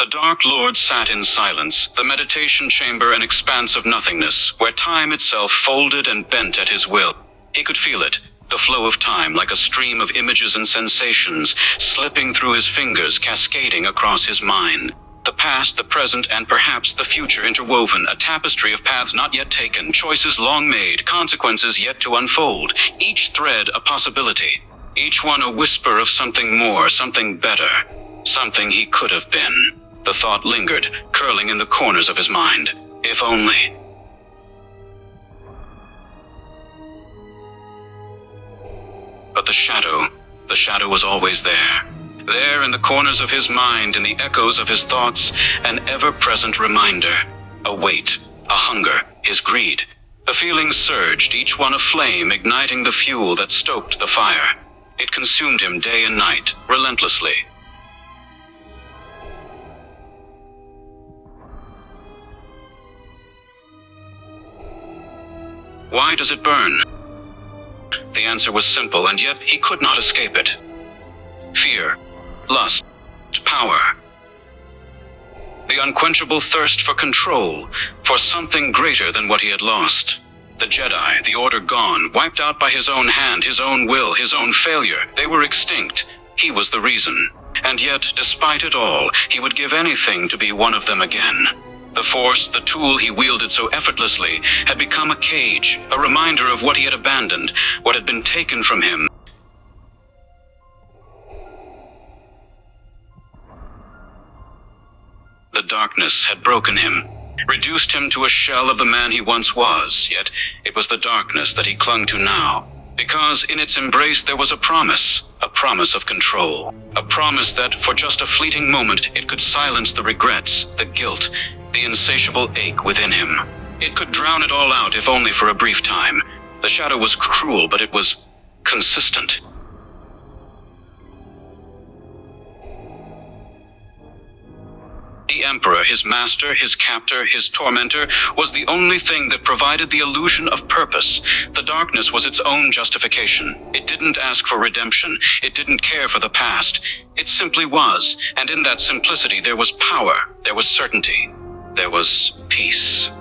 Dark Lord sat in silence, the meditation chamber an expanse of nothingness, where time itself folded and bent at his will. He could feel it, the flow of time like a stream of images and sensations, slipping through his fingers, cascading across his mind. The past, the present, and perhaps the future interwoven, a tapestry of paths not yet taken, choices long made, consequences yet to unfold, each thread a possibility, each one a whisper of something more, something better, something he could have been. The thought lingered, curling in the corners of his mind. If only. But the shadow was always there. There in the corners of his mind, in the echoes of his thoughts, an ever-present reminder. A weight, a hunger, his greed. The feelings surged, each one a flame, igniting the fuel that stoked the fire. It consumed him day and night, relentlessly. Why does it burn? The answer was simple, and yet he could not escape it. Fear, lust, power. The unquenchable thirst for control, for something greater than what he had lost. The Jedi, the Order gone, wiped out by his own hand, his own will, his own failure. They were extinct. He was the reason. And yet, despite it all, he would give anything to be one of them again. The Force, the tool he wielded so effortlessly, had become a cage, a reminder of what he had abandoned, what had been taken from him. The darkness had broken him, reduced him to a shell of the man he once was, yet it was the darkness that he clung to now. Because in its embrace there was a promise of control, a promise that for just a fleeting moment it could silence the regrets, the guilt, the insatiable ache within him. It could drown it all out, if only for a brief time. The shadow was cruel, but it was consistent. The Emperor, his master, his captor, his tormentor, was the only thing that provided the illusion of purpose. The darkness was its own justification. It didn't ask for redemption. It didn't care for the past. It simply was, and in that simplicity there was power, there was certainty, there was peace.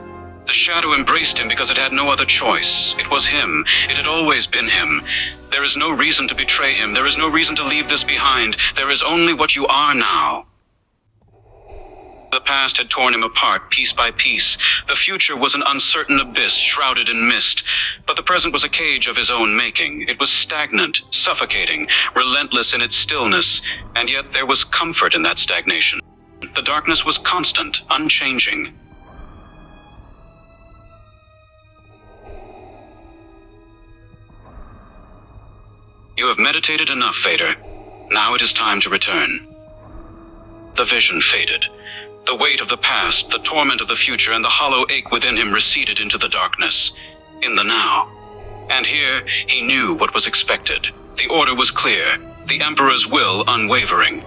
The shadow embraced him because it had no other choice. It was him. It had always been him. There is no reason to betray him. There is no reason to leave this behind. There is only what you are now. The past had torn him apart, piece by piece. The future was an uncertain abyss, shrouded in mist. But the present was a cage of his own making. It was stagnant, suffocating, relentless in its stillness. And yet there was comfort in that stagnation. The darkness was constant, unchanging. You have meditated enough, Vader. Now it is time to return. The vision faded. The weight of the past, the torment of the future, and the hollow ache within him receded into the darkness, in the now. And here he knew what was expected. The order was clear, the Emperor's will unwavering.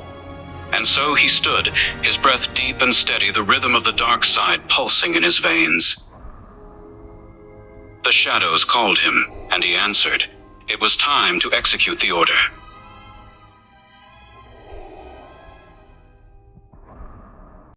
And so he stood, his breath deep and steady, the rhythm of the dark side pulsing in his veins. The shadows called him, and he answered. It was time to execute the order.